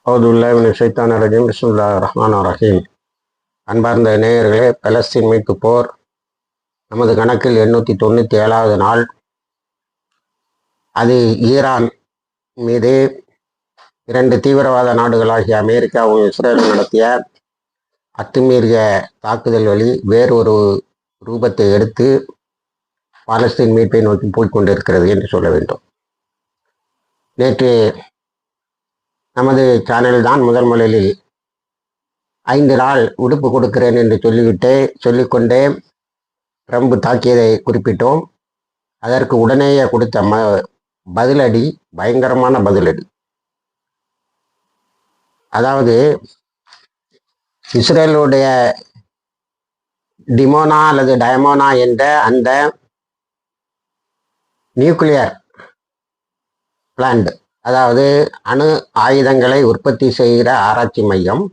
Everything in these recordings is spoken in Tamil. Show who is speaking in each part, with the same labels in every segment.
Speaker 1: ஷைத்தானிர்ரஜீம் பிஸ்மில்லாஹிர் ரஹ்மானிர் ரஹீம். அன்பார்ந்த நேயர்களே, பலஸ்தீன் மீட்பு போர் நமது கணக்கில் 897வது நாள். அது ஈரான் மீது இரண்டு தீவிரவாத நாடுகளாகிய அமெரிக்காவும் இஸ்ரேலும் நடத்திய அத்துமீறிய தாக்குதல் வழி வேறொரு ரூபத்தை எடுத்து பாலஸ்தீன் மீட்பை நோக்கி போய்கொண்டிருக்கிறது என்று சொல்ல வேண்டும். நேற்று நமது சேனல் தான் முதலில் 5 நாள் விடுப்பு கொடுக்கிறேன் என்று சொல்லிக்கொண்டே ட்ரம்ப் தாக்கியதை குறிப்பிட்டோம். அதற்கு உடனேயே கொடுத்த பதிலடி பயங்கரமான பதிலடி. அதாவது இஸ்ரேலுடைய டிமோனா அல்லது டயமோனா என்ற அந்த நியூக்ளியர் பிளான்ட், அதாவது அணு ஆயுதங்களை உற்பத்தி செய்கிற ஆராய்ச்சி மையம்,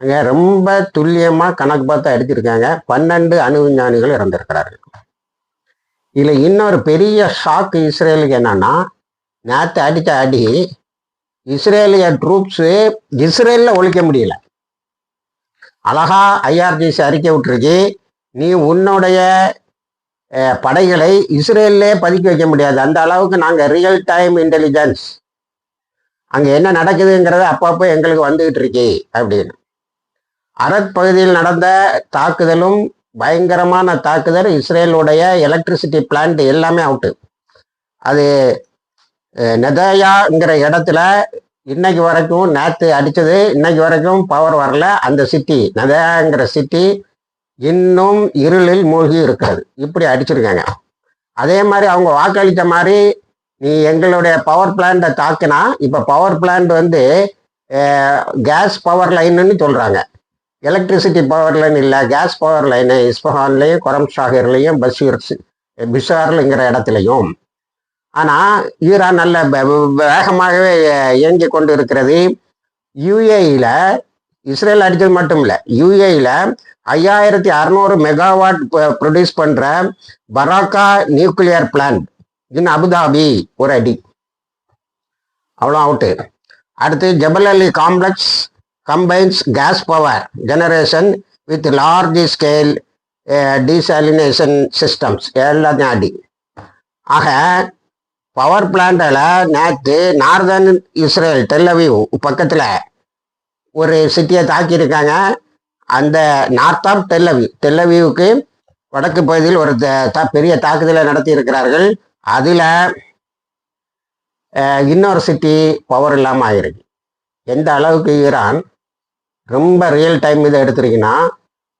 Speaker 1: அங்கே ரொம்ப துல்லியமாக கணக்கு பார்த்து அடிச்சிருக்காங்க. 12 அணு விஞ்ஞானிகள் இறந்திருக்கிறார்கள். இதில் இன்னொரு பெரிய ஷாக்கு இஸ்ரேலுக்கு என்னன்னா, நேற்று அடித்த அடி இஸ்ரேலிய ட்ரூப்ஸு இஸ்ரேலில் ஒழிக்க முடியல. அழகா ஐஆர்ஜிசி அறிக்கை விட்டுருக்கு, நீ உன்னுடைய படைகளை இஸ்ரேல்லே பதுக்கி வைக்க முடியாது, அந்த அளவுக்கு நாங்கள் ரியல் டைம் இன்டெலிஜென்ஸ் அங்கே என்ன நடக்குதுங்கிறத அப்பப்போ எங்களுக்கு வந்துகிட்டு இருக்கே அப்படின்னு. அரத் பகுதியில் நடந்த தாக்குதலும் பயங்கரமான தாக்குதல். இஸ்ரேலுடைய எலக்ட்ரிசிட்டி பிளான்ட் எல்லாமே அவுட்டு. அது நெதயாங்கிற இடத்துல இன்னைக்கு வரைக்கும், நேற்று அடித்தது இன்னைக்கு வரைக்கும் பவர் வரல. அந்த சிட்டி நெதயாங்கிற சிட்டி இன்னும் இருளில் மூழ்கி இருக்கிறது. இப்படி அடிச்சிருக்காங்க. அதே மாதிரி அவங்க வாக்களித்த மாதிரி நீ எங்களுடைய பவர் பிளான்ட்டை தாக்குனா, இப்போ பவர் பிளான்ட் கேஸ் பவர் லைன்னு சொல்கிறாங்க. எலக்ட்ரிசிட்டி பவர் லைன் இல்லை, கேஸ் பவர் லைனு இஸ்பஹான்லேயும் கொரம்ஷாகர்லேயும் பிஷார்லுங்கிற இடத்துலையும். ஆனால் ஈரான் நல்ல வேகமாகவே இயங்கி கொண்டு இருக்கிறது. யுஏஇயில் இஸ்ரேல் அடித்தது மட்டும் இல்லை, யுஏஇயில் 5600 மெகாவாட் ப்ரொடியூஸ் பண்ணுற Barakah nuclear plant in Abu Dhabi ஒரு அடி, அவ்வளோ அவுட்டு. அடுத்து Jebel Ali complex combines gas power generation with large scale desalination systems, எல்லாத்தையும் அடி. ஆக பவர் பிளான்ட்டில் நேற்று நார்தர்ன் இஸ்ரேல் டெல்லவிவ் பக்கத்தில் ஒரு சிட்டியை தாக்கியிருக்காங்க. அந்த நார்த் ஆஃப் டெல்லவிவுக்கு வடக்கு பகுதியில் ஒரு பெரிய தாக்குதலை நடத்தி இருக்கிறார்கள். அதில் இன்னொரு சிட்டி பவர் இல்லாமல் ஆகிருக்கு. எந்த அளவுக்கு ஈரான் ரொம்ப ரியல் டைம் இதை எடுத்துருக்குன்னா,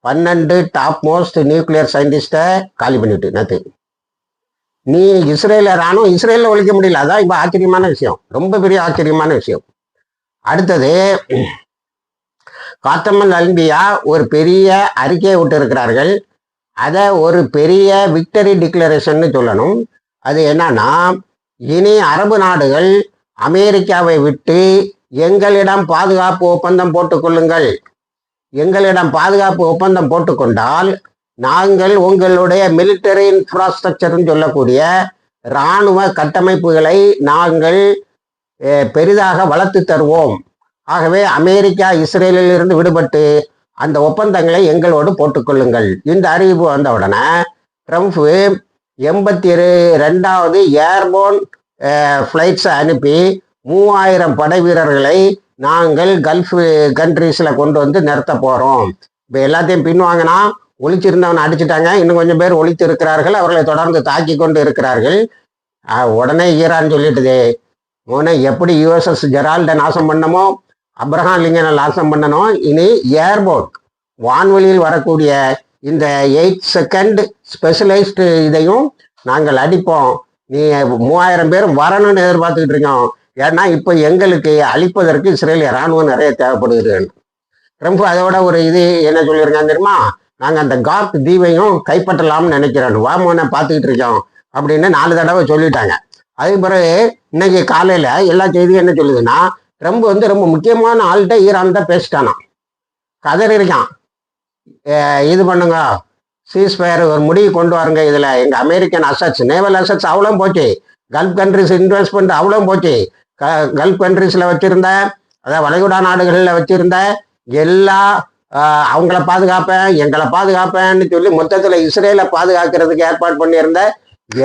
Speaker 1: 12 டாப் மோஸ்ட் நியூக்ளியர் சயின்டிஸ்ட்டை காலி பண்ணிவிட்டு நேற்று. நீ இஸ்ரேலில் ஒழிக்க முடியல. அதான் இப்போ ஆச்சரியமான விஷயம், ரொம்ப பெரிய ஆச்சரியமான விஷயம். அடுத்தது காத்தமல் அல்பியா ஒரு பெரிய அறிக்கையை விட்டு இருக்கிறார்கள். அதை ஒரு பெரிய விக்டரி டிக்ளரேஷன் சொல்லணும். அது என்னன்னா, இனி அரபு நாடுகள் அமெரிக்காவை விட்டு எங்களிடம் பாதுகாப்பு ஒப்பந்தம் போட்டுக்கொள்ளுங்கள், எங்களிடம் பாதுகாப்பு ஒப்பந்தம் போட்டுக்கொண்டால் நாங்கள் உங்களுடைய மிலிட்டரி இன்ஃப்ராஸ்ட்ரக்சர்னு சொல்லக்கூடிய இராணுவ கட்டமைப்புகளை நாங்கள் பெரிதாக வளர்த்து தருவோம். ஆகவே அமெரிக்கா இஸ்ரேலில் இருந்து விடுபட்டு அந்த ஒப்பந்தங்களை எங்களோடு போட்டுக்கொள்ளுங்கள். இந்த அறிவிப்பு வந்த உடனே ட்ரம்ப் 82வது ஏர்போன் ஃப்ளைட்ஸை அனுப்பி 3000 படை வீரர்களை நாங்கள் கல்ஃப் கண்ட்ரீஸில் கொண்டு வந்து நிறுத்த போகிறோம். இப்போ எல்லாத்தையும் பின்வாங்கினா, ஒழிச்சிருந்தவனை அடிச்சுட்டாங்க, இன்னும் கொஞ்சம் பேர் ஒழித்து இருக்கிறார்கள், அவர்களை தொடர்ந்து தாக்கி கொண்டு இருக்கிறார்கள். உடனே ஈரான் சொல்லிட்டுது, எப்படி யுஎஸ்எஸ் ஜெரால்டை நாசம் பண்ணமோ, அப்ரஹாம் லிங்கனை நாசம் பண்ணணும், இனி ஏர்போர்ட் வான்வெளியில் வரக்கூடிய இந்த 8 செகண்ட் ஸ்பெஷலைஸ்டு இதையும் நாங்கள் அடிப்போம். நீ 3000 பேரும் வரணும்னு எதிர்பார்த்துக்கிட்டு இருக்கோம். ஏன்னா இப்போ எங்களுக்கு அழிப்பதற்கு இஸ்ரேலிய இராணுவம் நிறைய தேவைப்படுகிறது. ட்ரம்ப் அதோட ஒரு இது என்ன சொல்லியிருக்காங்க தெரியுமா, நாங்கள் அந்த கார்க் தீவையும் கைப்பற்றலாம்னு நினைக்கிறோம், வாமோனை பார்த்துக்கிட்டு இருக்கோம் அப்படின்னு 4 தடவை சொல்லிட்டாங்க. அதுக்கு பிறகு இன்னைக்கு காலையில் எல்லா செய்தியும் என்ன சொல்லுதுன்னா, ட்ரம்ப் ரொம்ப முக்கியமான ஆள்கிட்ட ஈரான் தான் பேசிட்டானா, கதறி இருக்கான், இது பண்ணுங்க, சீஸ்ஃபயர் ஒரு முடிவு கொண்டு வாருங்க, இதில் எங்கள் அமெரிக்கன் அசட்ஸ், நேவல் அசட்ஸ் அவ்வளோ போச்சு, கல்ஃப் கண்ட்ரிஸ் இன்வெஸ்ட்மெண்ட் அவ்வளோ போச்சு, கல்ஃப் கண்ட்ரீஸில் வச்சுருந்த அதாவது வளைகுடா நாடுகளில் வச்சிருந்த எல்லா அவங்கள பாதுகாப்பேன் எங்களை பாதுகாப்பேன்னு சொல்லி மொத்தத்தில் இஸ்ரேலை பாதுகாக்கிறதுக்கு ஏற்பாடு பண்ணியிருந்த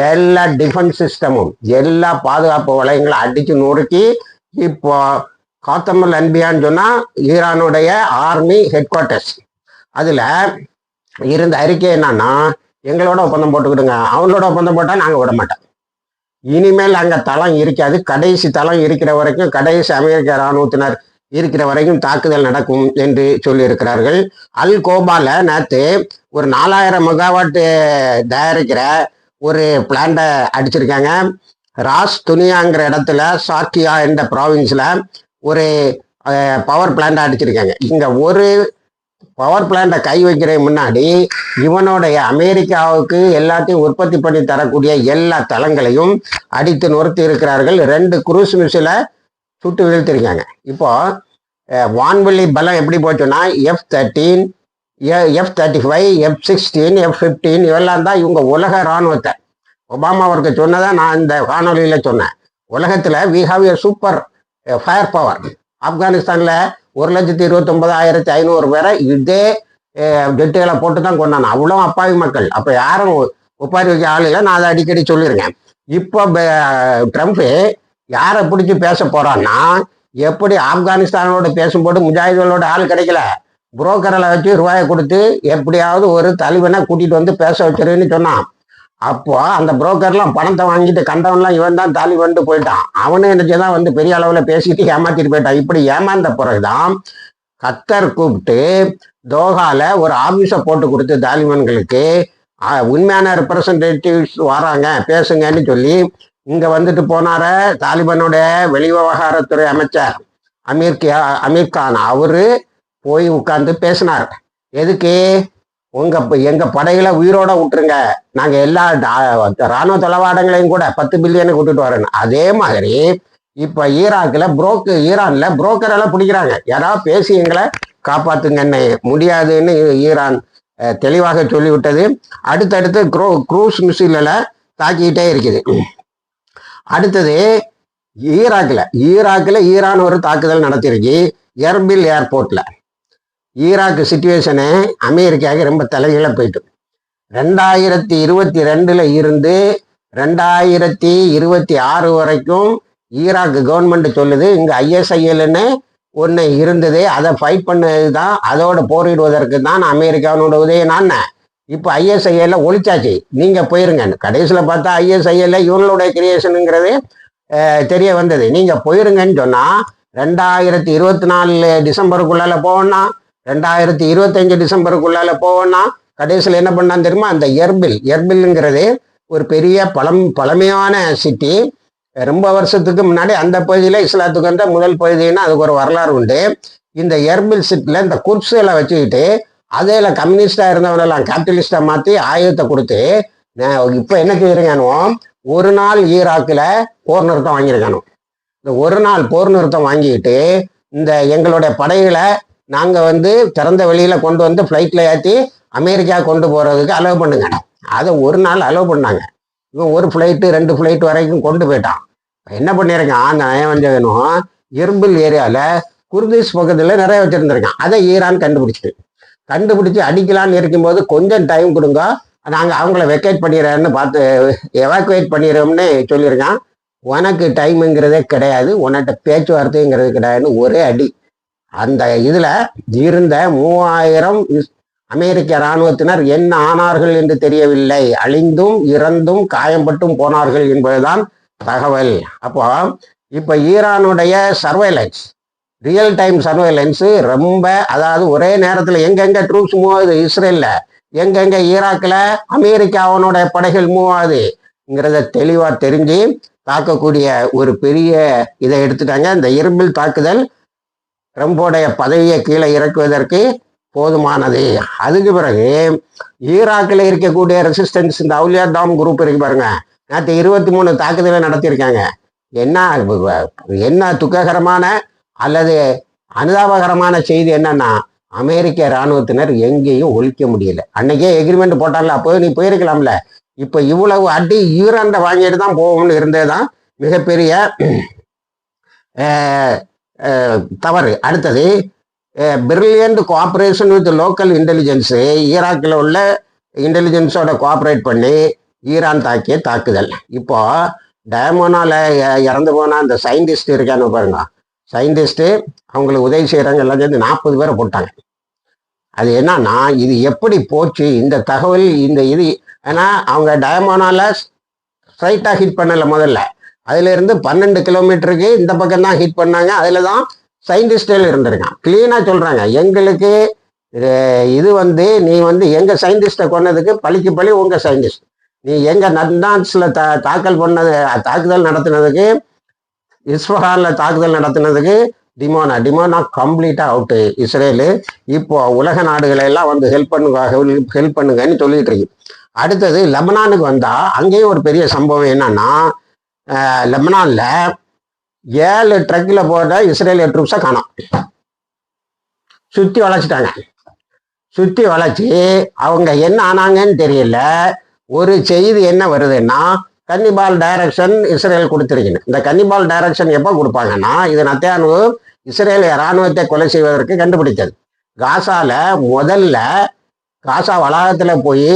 Speaker 1: எல்லா டிஃபென்ஸ் சிஸ்டமும் எல்லா பாதுகாப்பு வளையங்களும் அடிச்சு நொறுக்கி இப்போ காத்தமல் அன்பியான்னு சொன்னா ஈரானுடைய ஆர்மி ஹெட் குவார்ட்டர்ஸ் அதுல இருந்த அறிக்கை என்னன்னா எங்களோட ஒப்பந்தம் போட்டுக்கிடுங்க, அவங்களோட ஒப்பந்தம் போட்டா நாங்க விட மாட்டோம், இனிமேல் அங்க தளம் இருக்காது, கடைசி தளம் இருக்கிற வரைக்கும் கடைசி அமெரிக்க இராணுவத்தினர் இருக்கிற வரைக்கும் தாக்குதல் நடக்கும் என்று சொல்லியிருக்கிறார்கள். அல் கோபால நேற்று ஒரு 4000 மெகாவாட் தயாரிக்கிற ஒரு பிளான்ட்டை அடிச்சிருக்காங்க. ராஸ் துனியாங்கிற இடத்துல சாக்கியா என்ற ப்ராவின்ஸ்ல ஒரு பவர் பிளான்ட்டை அடிச்சிருக்காங்க. இங்க ஒரு பவர் பிளான்ட்டை கை வைக்கிற முன்னாடி இவனுடைய அமெரிக்காவுக்கு எல்லாத்தையும் உற்பத்தி பண்ணி தரக்கூடிய எல்லா தளங்களையும் அடித்து நொறுத்தி இருக்கிறார்கள். 2 குரூஸ் மிசைலை சுட்டு வீழ்த்திருக்காங்க. இப்போ வான்வெளி பலம் எப்படி போச்சுன்னா F-13, F-35, F-16, F-15 இவெல்லாம் தான் இவங்க உலக இராணுவத்தை. ஒபாமா அவருக்கு சொன்னதை நான் இந்த காணொலியில சொன்னேன். உலகத்துல we have a super fire power. ஆப்கானிஸ்தான்ல 1,29,500 பேரை இதே ஜெட்டுகளை போட்டு தான் கொண்டாங்க. அவ்வளோ அப்பாவி மக்கள். அப்ப யாரும் ஒப்பாரி வைக்க ஆள் இல்லை. நான் அதை அடிக்கடி சொல்லியிருக்கேன். இப்போ ட்ரம்ப் யாரை பிடிச்சி பேச போறான்னா, எப்படி ஆப்கானிஸ்தானோட பேசும்போது முஜாஹிதோட ஆள் கிடைக்கல, புரோக்கரில் வச்சு ரூபாயை கொடுத்து எப்படியாவது ஒரு தலைவனை கூட்டிட்டு வந்து பேச வச்சிருன்னு சொன்னான். அப்போ அந்த புரோக்கர்லாம் பணத்தை வாங்கிட்டு கண்டவன்லாம் இவன் தான் தாலிபன்ட்டு போயிட்டான். அவனு என்னச்சுதான் வந்து பெரிய அளவில் பேசிட்டு ஏமாத்திட்டு போயிட்டான். இப்படி ஏமாந்த பிறகுதான் கத்தர் கூப்பிட்டு தோஹால ஒரு ஆபீஸை போட்டு கொடுத்து தாலிபன்களுக்கு உண்மையான ரெப்ரசன்டேட்டிவ்ஸ் வராங்க பேசுங்கன்னு சொல்லி இங்க வந்துட்டு போனார தாலிபானுடைய வெளிவிவகாரத்துறை அமைச்சர் அமீர் கான். அவரு போய் உட்கார்ந்து பேசினார். எதுக்கு? எங்க படைகளை உயிரோட விட்டுருங்க, நாங்க எல்லா இராணுவ தளவாடங்களையும் கூட 10 பில்லியனை கூட்டிட்டு வரேன். அதே மாதிரி இப்ப ஈரான்ல புரோக்கர் எல்லாம் பிடிக்கிறாங்க. யாராவது பேசி எங்களை காப்பாத்துங்கன்னு முடியாதுன்னு ஈரான் தெளிவாக சொல்லிவிட்டது. அடுத்தடுத்து குரூஸ் மிசைல தாக்கிக்கிட்டே இருக்குது. அடுத்தது ஈராக்ல ஈரான் ஒரு தாக்குதல் நடத்திருக்கு எர்பில் ஏர்போர்ட்ல. ஈராக் சிச்சுவேஷனு அமெரிக்காவுக்கு ரொம்ப தலைகீழ போயிட்டு 2022 இருந்து 2026 வரைக்கும் ஈராக் கவர்மெண்ட் சொல்லுது இங்க ISILன்னு ஒன்று இருந்தது, அதை ஃபைட் பண்ணது தான், அதோட போரிடுவதற்கு தான் அமெரிக்காவோட உதவினான். இப்போ ISIL ஒழிச்சாச்சு, நீங்க போயிருங்க. கடைசியில் பார்த்தா ISIL இவங்களுடைய கிரியேஷனுங்கிறது தெரிய வந்தது. நீங்க போயிருங்கன்னு சொன்னா 2024 டிசம்பருக்குள்ளால போவோம்னா, 2025 டிசம்பருக்குள்ளால போவோம்னா, கடைசியில் என்ன பண்ணான்னு தெரியுமா? அந்த எர்பில்ங்கிறது ஒரு பெரிய பழமையான சிட்டி. ரொம்ப வருஷத்துக்கு முன்னாடி அந்த பகுதியில் இஸ்லாத்துக்கு வந்த முதல் பகுதின்னா அதுக்கு ஒரு வரலாறு உண்டு. இந்த எர்பில் சிட்டியில் இந்த குர்ஸுகளை வச்சுக்கிட்டு அதில் கம்யூனிஸ்டா இருந்தவனெல்லாம் கேபிட்டலிஸ்டா மாற்றி ஆயுதத்தை கொடுத்து இப்போ என்ன செய்யறீங்கன்னு ஒரு நாள் ஈராக்கில் போர் நிறுத்தம் வாங்கியிருக்கானோ. இந்த ஒரு நாள் போர் நிறுத்தம் வாங்கிட்டு இந்த எங்களுடைய படைகளை நாங்கள் வந்து திறந்த வெளியில கொண்டு வந்து ஃப்ளைட்டில் ஏற்றி அமெரிக்கா கொண்டு போகிறதுக்கு அலோவ் பண்ணுங்க. அதை ஒரு நாள் அலோவ் பண்ணாங்க. இவன் 1 ஃப்ளைட்டு 2 ஃப்ளைட் வரைக்கும் கொண்டு போயிட்டான். என்ன பண்ணியிருக்கான்? அந்த நயம் வந்து வேணும் எர்பில் ஏரியாவில் குர்திஸ் பக்கத்தில் நிறைய வச்சுருந்துருக்கான். அதை ஈரான் கண்டுபிடிச்சு அடிக்கலான்னு இருக்கும்போது கொஞ்சம் டைம் கொடுங்க, நாங்கள் அவங்கள வெக்கேட் பண்ணிடுறேன்னு பார்த்து எவாக்குவேட் பண்ணிடுறோம்னு சொல்லியிருக்கான். உனக்கு டைமுங்கிறதே கிடையாது, உன்கிட்ட பேச்சுவார்த்தைங்கிறது கிடையாதுன்னு ஒரே அடி. அந்த இதில் இருந்த 3000 அமெரிக்க இராணுவத்தினர் என்ன ஆனார்கள் என்று தெரியவில்லை. அழிந்தும் இறந்தும் காயம்பட்டும் போனார்கள் என்பதுதான் தகவல். அப்போ இப்போ ஈரானுடைய சர்வைலன்ஸ், ரியல் டைம் சர்வைலன்ஸு ரொம்ப, அதாவது ஒரே நேரத்தில் எங்கெங்க ட்ரூப்ஸ் மூவ் ஆகுது இஸ்ரேல்ல, எங்கெங்க ஈராக்கில் அமெரிக்காவனுடைய படைகள் மூவ் ஆகுதுங்கிறத தெளிவாக தெரிஞ்சு தாக்கக்கூடிய ஒரு பெரிய இதை எடுத்துட்டாங்க. இந்த எர்பில் தாக்குதல் ட்ரம்போடைய பதவியை கீழே இறக்குவதற்கு போதுமானது. அதுக்கு பிறகு ஈராக்கில் இருக்கக்கூடிய ரெசிஸ்டன்ஸ், இந்த அவுலியா டாம் குரூப் இருக்கு பாருங்க, நேற்று 23 தாக்குதலை நடத்தியிருக்காங்க. என்ன துக்ககரமான அல்லது அனுதாபகரமான செய்தி என்னன்னா, அமெரிக்க இராணுவத்தினர் எங்கேயும் ஒழிக்க முடியல. அன்னைக்கே எக்ரிமெண்ட் போட்டால, அப்போ நீ போயிருக்கலாம்ல. இப்போ இவ்வளவு அடி ஈரான்ட வாங்கிட்டு தான் போகணும்னு இருந்ததுதான் மிகப்பெரிய தவறு. அடுத்தது brilliant cooperation with local intelligence, ஈராக்கில் உள்ள இன்டெலிஜென்ஸோட கோஆப்ரேட் பண்ணி ஈரான் தாக்கிய தாக்குதல். இப்போ டயமோனால இறந்து போன அந்த சயின்டிஸ்ட் இருக்கான்னு பாருங்க, சயின்டிஸ்ட்டு அவங்களுக்கு உதவி செய்கிறாங்க எல்லாம் சேர்ந்து 40 பேரை போட்டாங்க. அது என்னன்னா இது எப்படி போச்சு இந்த தகவல் இந்த இது, ஏன்னா அவங்க டயமோனால ஸ்ட்ரைட்டாக ஹிட் பண்ணலை முதல்ல, அதுல இருந்து 12 கிலோமீட்டருக்கு இந்த பக்கம் தான் ஹிட் பண்ணாங்க. அதுல தான் சயின்டிஸ்டில் இருந்திருக்கான். கிளீனாக சொல்றாங்க, எங்களுக்கு இது வந்து நீ வந்து எங்க சயின்டிஸ்டை கொன்னதுக்கு பழிக்கு பழி உங்க சயின்டிஸ்ட், நீ எங்க நந்தான்ஸ்ல தாக்குதல் நடத்தினதுக்கு, இஸ்ஃபஹான்ல தாக்குதல் நடத்தினதுக்கு டிமோனா கம்ப்ளீட்டா அவுட்டு இஸ்ரேலு. இப்போ உலக நாடுகளை எல்லாம் வந்து ஹெல்ப் பண்ணுங்கன்னு சொல்லிட்டு இருக்கு. அடுத்தது லெபனானுக்கு வந்தா அங்கேயும் ஒரு பெரிய சம்பவம் என்னன்னா, லெபனான்ல 7 ட்ரக்கில் போட்ட இஸ்ரேலிய ட்ரூப்ஸை காணோம். சுத்தி வளைச்சிட்டாங்க. சுத்தி வளைச்சி அவங்க என்ன ஆனாங்கன்னு தெரியல. ஒரு செய்தி என்ன வருதுன்னா, கன்னிபால் டைரக்ஷன் இஸ்ரேல் கொடுத்துருக்கணும். இந்த கன்னிபால் டைரக்ஷன் எப்போ கொடுப்பாங்கன்னா, இது நத்தேயானு இஸ்ரேலிய இராணுவத்தை கொலை செய்வதற்கு கண்டுபிடித்தது. காசால முதல்ல காசா வளாகத்துல போய்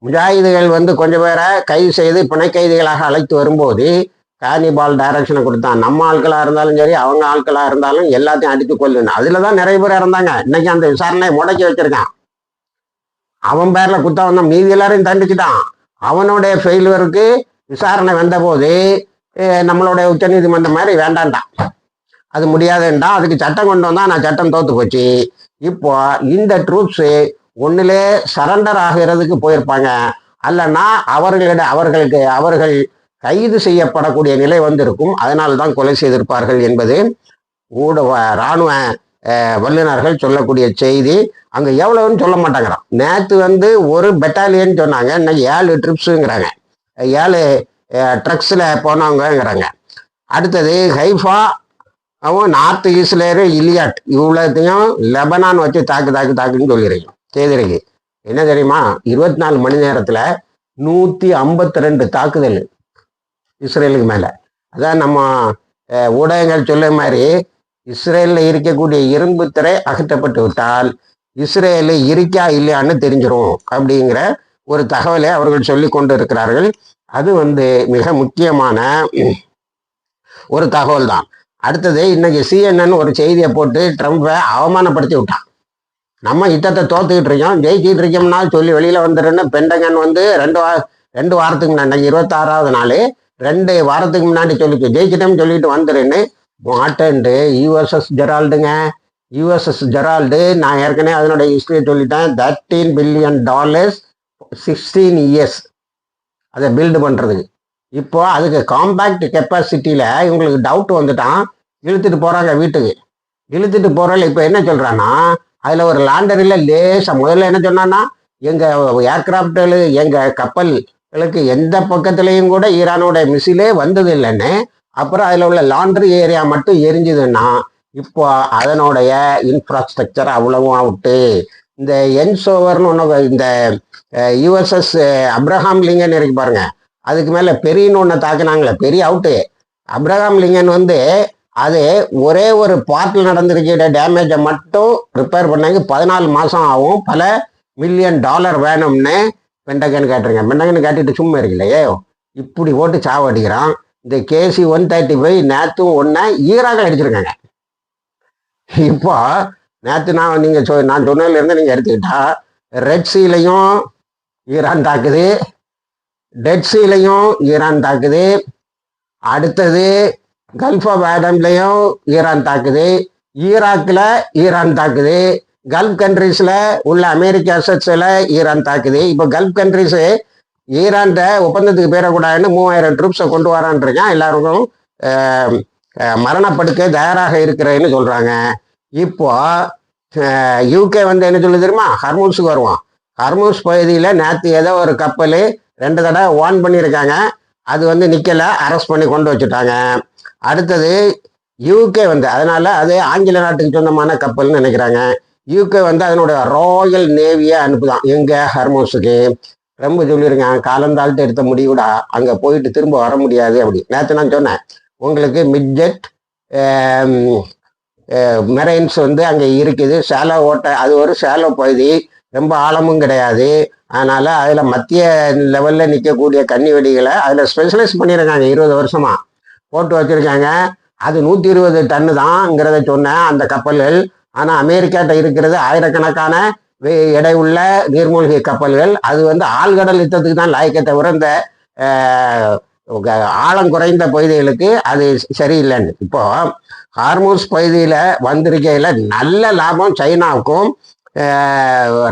Speaker 1: முஜாஹிதுகள் வந்து கொஞ்சம் பேரை கைது செய்து பிணை கைதிகளாக அழைத்து வரும்போது கானிபால் டைரக்ஷனை கொடுத்தான். நம்ம ஆட்களா இருந்தாலும் சரி, அவங்க ஆட்களா இருந்தாலும் எல்லாத்தையும் அடித்து கொள்ளணும். அதுலதான் நிறைய பேர் இறந்தாங்க. இன்னைக்கு அந்த விசாரணையை முடக்கி வச்சிருக்கான். அவன் பேர்ல குத்தம் வந்தான், மீதி எல்லாரையும் தண்டிச்சுட்டான். அவனுடைய ஃபெயிலுவருக்கு விசாரணை வந்த போது நம்மளுடைய உச்ச நீதிமன்றம் மாதிரி வேண்டான்டான், அது முடியாதுன்றா. அதுக்கு சட்டம் கொண்டு வந்தா நான் சட்டம் தோத்து போச்சு. இப்போ இந்த ட்ரூப்ஸு ஒன்னுலே சரண்டர் ஆகிறதுக்கு போயிருப்பாங்க, அல்லன்னா அவர்கள் கைது செய்யப்படக்கூடிய நிலை வந்திருக்கும். அதனால்தான் கொலை செய்திருப்பார்கள் என்பது இராணுவ வல்லுநர்கள் சொல்லக்கூடிய செய்தி. அங்க எவ்வளவுன்னு சொல்ல மாட்டாங்கிறான். நேற்று வந்து ஒரு பெட்டாலியன் சொன்னாங்க, இன்னைக்கு 7 ட்ரிப்ஸுங்கிறாங்க, 7 ட்ரக்ஸ்ல போனவங்கிறாங்க. அடுத்தது ஹைஃபா, அவன் நார்த் ஈஸ்ட்லேரு இலியாட், இவ்வளோத்தையும் லெபனான் வச்சு தாக்குன்னு சொல்லிடுறீங்க செய்திருக்கு. என்ன தெரியுமா, 24 மணி நேரத்துல 152 தாக்குதல் இஸ்ரேலுக்கு மேல. அதான் நம்ம ஊடகங்கள் சொல்ல மாதிரி, இஸ்ரேலில் இருக்கக்கூடிய இரும்பு திரை அகற்றப்பட்டு விட்டால் இஸ்ரேலு இருக்கா இல்லையான்னு தெரிஞ்சிடும் அப்படிங்கிற ஒரு தகவலை அவர்கள் சொல்லி கொண்டு இருக்கிறார்கள். அது வந்து மிக முக்கியமான ஒரு தகவல் தான். அடுத்தது இன்னைக்கு CNN ஒரு செய்தியை போட்டு ட்ரம்ப்பை அவமானப்படுத்தி விட்டான். நம்ம யுத்தத்தை தோத்துக்கிட்டு இருக்கோம், ஜெயிச்சிட்டு இருக்கோம்னா சொல்லி வெளியில வந்துருன்னு பெண்டகன் வந்து 2 வாரத்துக்கு முன்னாடி, 26ஆவது நாள் 2 வாரத்துக்கு முன்னாடி சொல்லிச்சு, ஜெயிச்சிட்டோம்னு சொல்லிட்டு வந்துருன்னு. மாட்டேன்ட்டு USS ஜெரால்டுங்க, USS ஜெரால்டு. நான் ஏற்கனவே அதனுடைய ஹிஸ்டரியை சொல்லிட்டேன். $13 பில்லியன் 16 இயர்ஸ் அதை பில்டு பண்றதுக்கு. இப்போ அதுக்கு காம்பேக்ட் கெப்பாசிட்டியில இவங்களுக்கு டவுட் வந்துட்டான், இழுத்துட்டு போறாங்க வீட்டுக்கு. இழுத்துட்டு போறல இப்போ என்ன சொல்றான்னா, அதுல ஒரு லாண்டரியில லேசா முதல்ல என்ன சொன்னான்னா, எங்க ஏர்கிராப்டுகள் எங்க கப்பல்களுக்கு எந்த பக்கத்துலையும் கூட ஈரானோட மிசிலே வந்தது இல்லைன்னு. அப்புறம் அதுல உள்ள லாண்டரி ஏரியா மட்டும் எரிஞ்சுதுன்னா இப்போ அதனுடைய இன்ஃப்ராஸ்ட்ரக்சர் அவ்வளவும் அவுட்டு. இந்த என்சோவர்னு ஒன்று, இந்த USS அப்ரஹாம் லிங்கன் இருக்கு பாருங்க, அதுக்கு மேல பெரியன்னு ஒன்று தாக்குனாங்களே, பெரிய அவுட்டு. அப்ரஹாம் லிங்கன் வந்து அது ஒரே ஒரு பார்ட்டில் நடந்திருக்கிற டேமேஜை மட்டும் ரிப்பேர் பண்ணாங்க. 14 மாதம் ஆகும், பல $1 மில்லியன் வேணும்னு பெண்டகன் கேட்டிருங்க. பெண்டகன் கேட்டுட்டு சும்மா இருக்குல்லையே, இப்படி போட்டு சாவடிக்கிறான். இந்த KC-135 நேற்றும் ஒன்றை ஈராக்கில் அடிச்சிருக்காங்க. இப்போ நேற்று நான் சொன்னதுலேருந்து நீங்கள் எடுத்துக்கிட்டா, ரெட் சீலையும் ஈரான் தாக்குது, டெட் சீலையும் ஈரான் தாக்குது, அடுத்தது கல்ஃப் ஆஃப் ஆடம்லையும் ஈரான் தாக்குது, ஈராக்கில் ஈரான் தாக்குது, கல்ஃப் கண்ட்ரீஸில் உள்ள அமெரிக்க அசட்ஸில் ஈரான் தாக்குது. இப்போ கல்ஃப் கண்ட்ரீஸு ஈரான்ட ஒப்பந்தத்துக்கு பேரக்கூடாதுன்னு 3000 ட்ரூப்ஸை கொண்டு வரான்ருக்கான். எல்லாருக்கும் மரணப்படுக்க தயாராக இருக்கிறேன்னு சொல்கிறாங்க. இப்போ UK வந்து என்ன சொல்லு தெரியுமா, ஹர்மூஸுக்கு வருவான். ஹர்மூஸ் பகுதியில் நேற்று ஏதோ ஒரு கப்பல் 2 தடவை வார்ன் பண்ணியிருக்காங்க, அது வந்து நிற்கலை, அரெஸ்ட் பண்ணி கொண்டு வச்சுட்டாங்க. அடுத்தது UK வந்து, அதனால அது ஆங்கில நாட்டுக்கு சொந்தமான கப்பல்னு நினைக்கிறாங்க. UK வந்து அதனுடைய ராயல் நேவியை அனுப்புதான் எங்க ஹர்மூஸுக்கு. ரொம்ப சொல்லியிருக்காங்க, காலந்தாழ்த்து எடுத்த முடிவுடா, அங்கே போயிட்டு திரும்ப வர முடியாது அப்படி. நேற்று நான் சொன்னேன் உங்களுக்கு மிட்ஜெட் மெரைன்ஸ் வந்து அங்கே இருக்குது. சேலோ ஓட்டை, அது ஒரு சேலோ பகுதி, ரொம்ப ஆழமும் கிடையாது. அதனால அதில் மத்திய லெவலில் நிற்கக்கூடிய கன்னி வெடிகளை அதில் ஸ்பெஷலைஸ் பண்ணியிருக்காங்க. 20 வருஷமா போட்டு வச்சிருக்காங்க. அது 120 டன்னு தான்ங்கிறத சொன்னேன் அந்த கப்பல்கள். ஆனால் அமெரிக்காட்ட இருக்கிறது ஆயிரக்கணக்கான எடை உள்ள நீர்மூழ்கி கப்பல்கள். அது வந்து ஆழ்கடல் யுத்தத்துக்கு தான் லாய்க்க தவிர இந்த ஆழம் குறைந்த பகுதிகளுக்கு அது சரியில்லைன்னு. இப்போ ஹார்மூஸ் பகுதியில் வந்திருக்கையில் நல்ல லாபம் சைனாவுக்கும்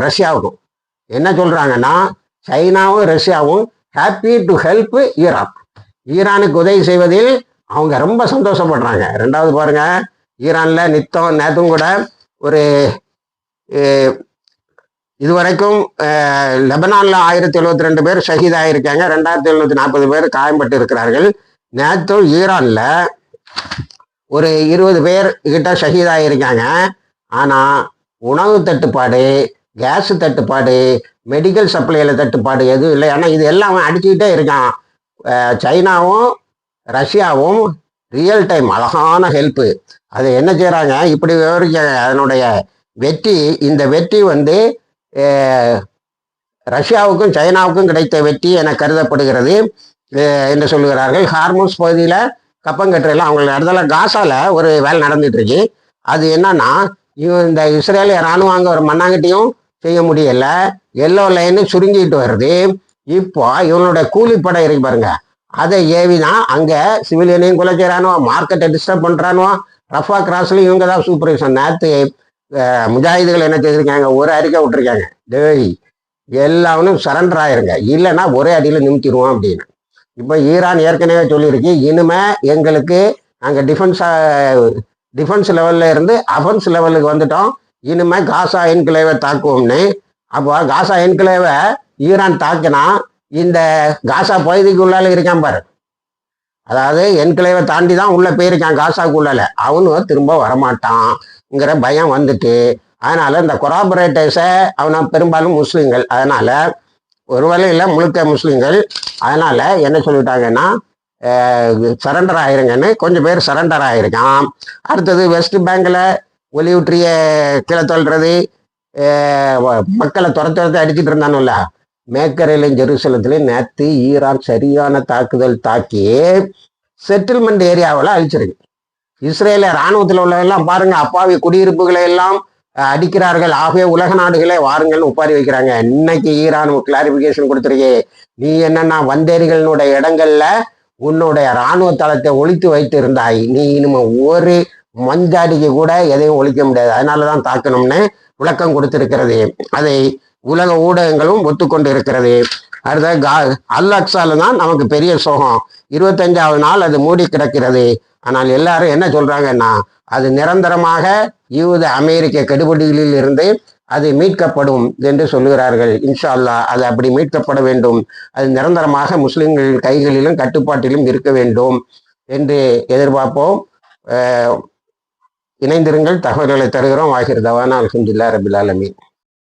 Speaker 1: ரஷ்யாவுக்கும். என்ன சொல்றாங்கன்னா, சைனாவும் ரஷ்யாவும் ஹாப்பி டு ஹெல்ப் ஈரான், ஈரானுக்கு உதவி செய்வதில் அவங்க ரொம்ப சந்தோஷப்படுறாங்க. ரெண்டாவது பாருங்க, ஈரான்ல நேற்றும் கூட ஒரு இதுவரைக்கும் லெபனான்ல 1072 பேர் ஷஹீதாயிருக்காங்க, 2740 பேர் காயம்பட்டு இருக்கிறார்கள். நேற்று ஈரான்ல ஒரு 20 பேர் கிட்ட ஷஹீதாயிருக்காங்க. ஆனா உணவு தட்டுப்பாடு, கேஸ் தட்டுப்பாடு, மெடிக்கல் சப்ளைல தட்டுப்பாடு எதுவும் இல்லை. ஏன்னா இது எல்லாம் அடிச்சுக்கிட்டே இருக்கான். சைனாவும் ரஷ்யாவும் ரியல் டைம் அழகான ஹெல்ப்பு. அதை என்ன செய்கிறாங்க, இப்படி விவரிக்க அதனுடைய வெற்றி. இந்த வெற்றி வந்து ரஷ்யாவுக்கும் சைனாவுக்கும் கிடைத்த வெற்றி என கருதப்படுகிறது என்று சொல்லுகிறார்கள். ஹார்மோஸ் பகுதியில் கப்பங்கட்டுறையில் அவங்களுக்கு இடத்துல காசால ஒரு வேலை நடந்துட்டு இருக்கு. அது என்னன்னா, இந்த இஸ்ரேலிய இராணுவம் அங்கே ஒரு மண்ணாங்கட்டியும் செய்ய முடியல, எல்லோ லைனு சுருங்கிட்டு வருது. இப்போ இவனுடைய கூலிப்படை இருக்கு பாருங்க, அதை ஏவிதான் அங்கே சிவிலியனையும் கொலை செய்கிறானோ, மார்க்கெட்டை டிஸ்டர்ப் பண்ணுறானோ. ரஃபா கிராஸ்ல இவங்க தான் சூப்பர்விஷன். நேற்று முஜாஹிதுகள் என்ன செய்திருக்காங்க, ஒரு அறிக்கை விட்டுருக்காங்க, டேய் எல்லாவனும் சரண்டர் ஆயிருங்க, இல்லைன்னா ஒரே அடியில் நிமித்திடுவோம் அப்படின்னு. இப்போ ஈரான் ஏற்கனவே சொல்லியிருக்கு, இனிமே எங்களுக்கு நாங்கள் டிஃபென்ஸ் லெவலில் இருந்து அஃபென்ஸ் லெவலுக்கு வந்துட்டோம், இனிமே காசா என்கிளேவை தாக்குவோம்னு. அப்போ காசா என்கிளேவை ஈரான் தாக்கினா இந்த காசா பகுதிக்குள்ளால இருக்கான் பாரு, அதாவது என்கிளேவை தாண்டி தான் உள்ள போயிருக்கான் காசாக்குள்ளால, அவனும் திரும்ப வரமாட்டான்ங்கிற பயம் வந்துட்டு, அதனால இந்த கொராபரேட்டர்ஸை அவனை பெரும்பாலும் முஸ்லீம்கள், அதனால ஒரு வகையில் முழுக்க முஸ்லீம்கள். அதனால என்ன சொல்லிட்டாங்கன்னா, சரண்டர் ஆயிருங்கன்னு கொஞ்சம் பேர் சரண்டர் ஆயிருக்கான். அடுத்தது வெஸ்ட் பேங்க்ல ஒலிவுற்றிய கீழே தள்ளுறது, மக்களை துரத்து அடிச்சுட்டு இருந்தானுல்ல, மேக்கரையிலும் ஜெருசலத்திலையும் நேற்று ஈரான் சரியான தாக்குதல் தாக்கி செட்டில்மெண்ட் ஏரியாவில் அழிச்சிருக்கு. இஸ்ரேல இராணுவத்தில் உள்ளதெல்லாம் பாருங்க, அப்பாவி குடியிருப்புகளை எல்லாம் அடிக்கிறார்கள். ஆகவே உலக நாடுகளே வாருங்கள்னு ஒப்பாரி வைக்கிறாங்க. இன்னைக்கு ஈரான் கிளாரிபிகேஷன் கொடுத்துருக்கே, நீ என்னன்னா வந்தேரிகளினுடைய இடங்கள்ல உன்னுடைய இராணுவ தளத்தை ஒழித்து வைத்து இருந்தாய், நீ இனிமே ஒரு மஞ்சாடிக்கு கூட எதையும் ஒழிக்க முடியாது, அதனாலதான் தாக்கணும்னு விளக்கம் கொடுத்திருக்கிறது. அதை உலக ஊடகங்களும் ஒத்துக்கொண்டு இருக்கிறது. அடுத்த அல் அக்ஸால தான் நமக்கு பெரிய சோகம். 25வது நாள் அது மூடி கிடக்கிறது. ஆனால் எல்லாரும் என்ன சொல்றாங்கன்னா, அது நிரந்தரமாக யூத அமெரிக்க கெடுபிடிகளில் இருந்து அது மீட்கப்படும் என்று சொல்லுகிறார்கள். இன்ஷா அல்லாஹ் அது அப்படி மீட்கப்பட வேண்டும். அது நிரந்தரமாக முஸ்லிம்கள் கைகளிலும் கட்டுப்பாட்டிலும் இருக்க வேண்டும் என்று எதிர்பார்ப்போம். இணைந்திருங்கள், தகவல்களை தருகிறோம். ஆகிர் தவானா அல்ஹம்துலில்லாஹி ரபில் ஆலமீன்.